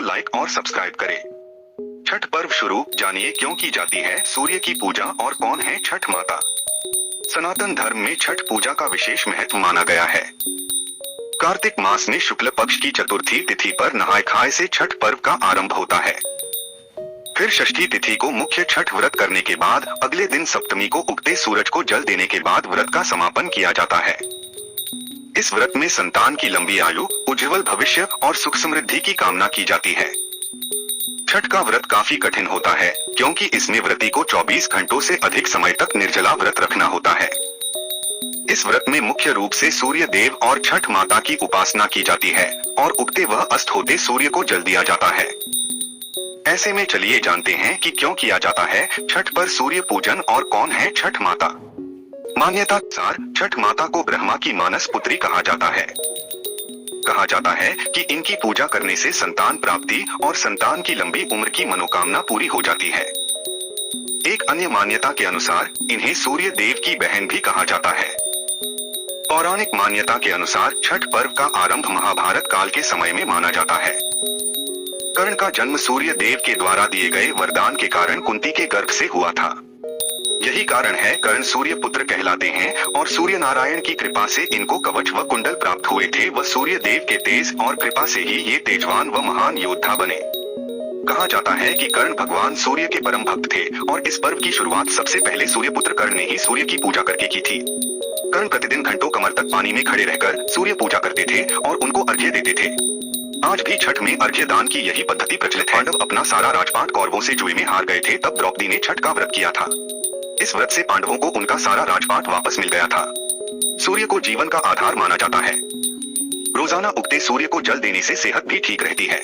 Like और subscribe करें। छठ पर्व शुरू, जानिए क्यों की जाती है सूर्य की पूजा और कौन है छठ माता। सनातन धर्म में छठ पूजा का विशेष महत्व माना गया है। कार्तिक मास में शुक्ल पक्ष की चतुर्थी तिथि पर नहाय खाए से छठ पर्व का आरंभ होता है। फिर षष्ठी तिथि को मुख्य छठ व्रत करने के बाद अगले दिन सप्तमी को उगते सूरज को जल देने के बाद व्रत का समापन किया जाता है। इस व्रत में संतान की लंबी आयु, उज्जवल भविष्य और सुख समृद्धि की कामना की जाती है। छठ का व्रत काफी कठिन होता है क्योंकि इसमें व्रती को 24 घंटों से अधिक समय तक निर्जला व्रत रखना होता है। इस व्रत में मुख्य रूप से सूर्य देव और छठ माता की उपासना की जाती है और उगते व अस्त होते सूर्य को जल दिया जाता है। ऐसे में चलिए जानते हैं कि क्यों किया जाता है छठ पर सूर्य पूजन और कौन है छठ माता। मान्यता अनुसार छठ माता को ब्रह्मा की मानस पुत्री कहा जाता है। कहा जाता है कि इनकी पूजा करने से संतान प्राप्ति और संतान की लंबी उम्र की मनोकामना पूरी हो जाती है। एक अन्य मान्यता के अनुसार इन्हें सूर्य देव की बहन भी कहा जाता है। पौराणिक मान्यता के अनुसार छठ पर्व का आरंभ महाभारत काल के समय में माना जाता है। कर्ण का जन्म सूर्य देव के द्वारा दिए गए वरदान के कारण कुंती के गर्भ से हुआ था। यही कारण है कर्ण सूर्य पुत्र कहलाते हैं और सूर्य नारायण की कृपा से इनको कवच व कुंडल प्राप्त हुए थे व सूर्य देव के तेज और कृपा से ही ये तेजवान व महान योद्धा बने। कहा जाता है कि कर्ण भगवान सूर्य के परम भक्त थे और इस पर्व की शुरुआत सबसे पहले सूर्य पुत्र कर्ण ने ही सूर्य की पूजा करके की थी। कर्ण प्रतिदिन घंटों कमर तक पानी में खड़े रहकर सूर्य पूजा करते थे और उनको अर्घ्य देते थे। आज भी छठ में अर्घ्य दान की यही पद्धति प्रचलित है। पांडव अपना सारा राजपाट कौरवों से जुए में हार गए थे, तब द्रौपदी ने छठ का व्रत किया था। इस व्रत से पांडवों को उनका सारा राजपाट वापस मिल गया था। सूर्य को जीवन का आधार माना जाता है। रोजाना उगते सूर्य को जल देने से सेहत भी ठीक रहती है।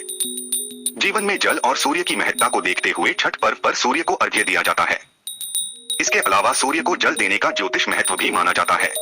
जीवन में जल और सूर्य की महत्ता को देखते हुए छठ पर्व पर सूर्य को अर्घ्य दिया जाता है। इसके अलावा सूर्य को जल देने का ज्योतिष महत्व भी माना जाता है।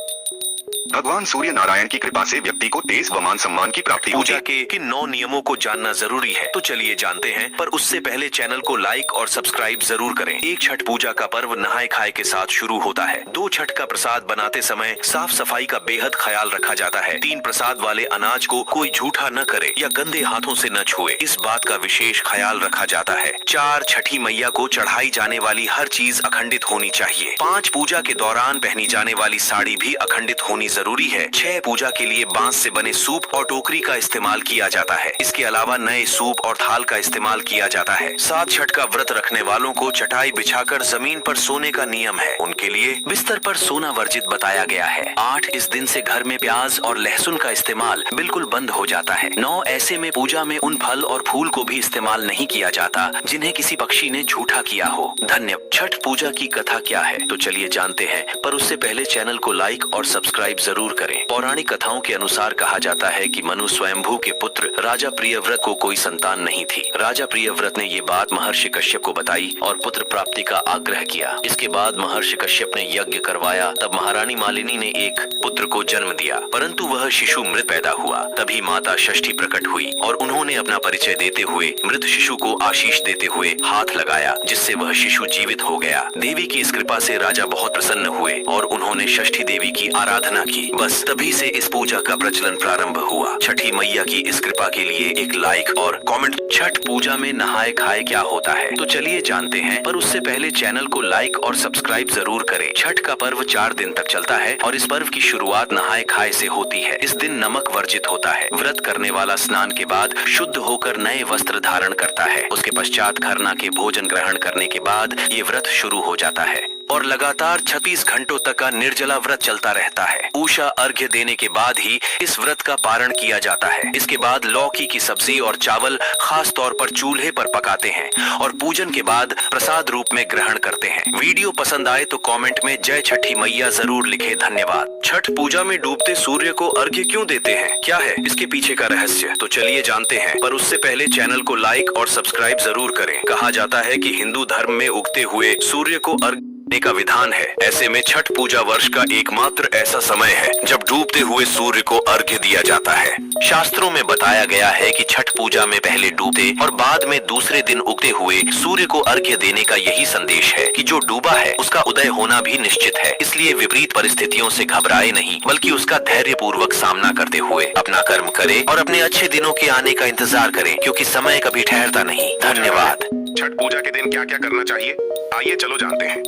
भगवान सूर्य नारायण की कृपा से व्यक्ति को तेज व मान सम्मान की प्राप्ति होती है। पूजा के किन 9 नियमों को जानना जरूरी है, तो चलिए जानते हैं, पर उससे पहले चैनल को लाइक और सब्सक्राइब जरूर करें। एक छठ पूजा का पर्व नहाय खाए के साथ शुरू होता है। 2 छठ का प्रसाद बनाते समय साफ सफाई का बेहद ख्याल रखा जाता है। 3 प्रसाद वाले अनाज को कोई झूठा न करे या गंदे हाथों से न छुए, इस बात का विशेष ख्याल रखा जाता है। 4 छठी मैया को चढ़ाई जाने वाली हर चीज अखंडित होनी चाहिए। 5 पूजा के दौरान पहनी जाने वाली साड़ी भी अखंडित होनी जरूरी है। 6 पूजा के लिए बांस से बने सूप और टोकरी का इस्तेमाल किया जाता है। इसके अलावा नए सूप और थाल का इस्तेमाल किया जाता है। 7 छठ का व्रत रखने वालों को चटाई बिछाकर जमीन पर सोने का नियम है। उनके लिए बिस्तर पर सोना वर्जित बताया गया है। 8 इस दिन से घर में प्याज और लहसुन का इस्तेमाल बिल्कुल बंद हो जाता है। 9 ऐसे में पूजा में उन फल और फूल को भी इस्तेमाल नहीं किया जाता जिन्हें किसी पक्षी ने झूठा किया हो। धन्यवाद। छठ पूजा की कथा क्या है, तो चलिए जानते हैं, पर उससे पहले चैनल को लाइक और सब्सक्राइब जरूर करें। पौराणिक कथाओं के अनुसार कहा जाता है कि मनु स्वयंभू के पुत्र राजा प्रियव्रत को कोई संतान नहीं थी। राजा प्रियव्रत ने ये बात महर्षि कश्यप को बताई और पुत्र प्राप्ति का आग्रह किया। इसके बाद महर्षि कश्यप ने यज्ञ करवाया। तब महारानी मालिनी ने एक पुत्र को जन्म दिया, परंतु वह शिशु मृत पैदा हुआ। तभी माता षष्ठी प्रकट हुई और उन्होंने अपना परिचय देते हुए मृत शिशु को आशीष देते हुए हाथ लगाया, जिससे वह शिशु जीवित हो गया। देवी की इस कृपा से राजा बहुत प्रसन्न हुए और उन्होंने षष्ठी देवी की आराधना की। बस तभी से इस पूजा का प्रचलन प्रारंभ हुआ। छठी मैया की इस कृपा के लिए एक लाइक और कमेंट। छठ पूजा में नहाए खाए क्या होता है, तो चलिए जानते हैं, पर उससे पहले चैनल को लाइक और सब्सक्राइब जरूर करें। छठ का पर्व 4 दिन तक चलता है और इस पर्व की शुरुआत नहाए खाए से होती है। इस दिन नमक वर्जित होता है। व्रत करने वाला स्नान के बाद शुद्ध होकर नए वस्त्र धारण करता है। उसके पश्चात खरना के भोजन ग्रहण करने के बाद ये व्रत शुरू हो जाता है और लगातार 36 घंटों तक का निर्जला व्रत चलता रहता है। उषा अर्घ्य देने के बाद ही इस व्रत का पारण किया जाता है। इसके बाद लौकी की सब्जी और चावल खास तौर पर चूल्हे पर पकाते हैं और पूजन के बाद प्रसाद रूप में ग्रहण करते हैं। वीडियो पसंद आए तो कमेंट में जय छठी मैया जरूर लिखे। धन्यवाद। छठ पूजा में डूबते सूर्य को अर्घ्य क्यों देते हैं, क्या है इसके पीछे का रहस्य, तो चलिए जानते हैं, पर उससे पहले चैनल को लाइक और सब्सक्राइब जरूर करें। कहा जाता है कि हिंदू धर्म में उगते हुए सूर्य को अर्घ्य का विधान है। ऐसे में छठ पूजा वर्ष का एकमात्र ऐसा समय है जब डूबते हुए सूर्य को अर्घ्य दिया जाता है। शास्त्रों में बताया गया है कि छठ पूजा में पहले डूबते और बाद में दूसरे दिन उगते हुए सूर्य को अर्घ्य देने का यही संदेश है कि जो डूबा है उसका उदय होना भी निश्चित है। इसलिए विपरीत परिस्थितियों से घबराए नहीं, बल्कि उसका धैर्य पूर्वक सामना करते हुए अपना कर्म करें और अपने अच्छे दिनों के आने का इंतजार करें, क्योंकि समय कभी ठहरता नहीं। धन्यवाद। छठ पूजा के दिन क्या क्या करना चाहिए, आइए चलो जानते हैं।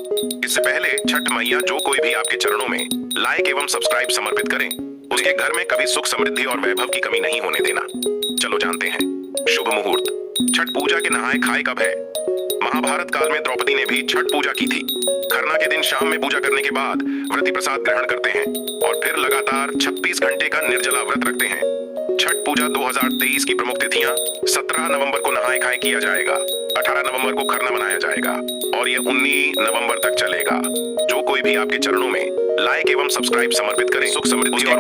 इससे पहले छठ मैया जो कोई भी आपके चरणों में लाइक एवं सब्सक्राइब समर्पित करें, उसके घर में कभी सुख समृद्धि और वैभव की कमी नहीं होने देना। चलो जानते हैं शुभ मुहूर्त। छठ पूजा के नहाय खाए कब है? महाभारत काल में द्रौपदी ने भी छठ पूजा की थी। खरना के दिन शाम में पूजा करने के बाद व्रती प्रसाद ग्रहण करते हैं और फिर लगातार 26 घंटे का निर्जला व्रत रखते हैं। छठ पूजा 2023 की प्रमुख तिथियां: 17 नवंबर को नहाय खाए किया जाएगा, 18 नवंबर को खरना मनाया जाएगा और ये 19 नवंबर तक चलेगा। जो कोई भी आपके चरणों में लाइक एवं सब्सक्राइब समर्पित करें, सुख समृद्धि और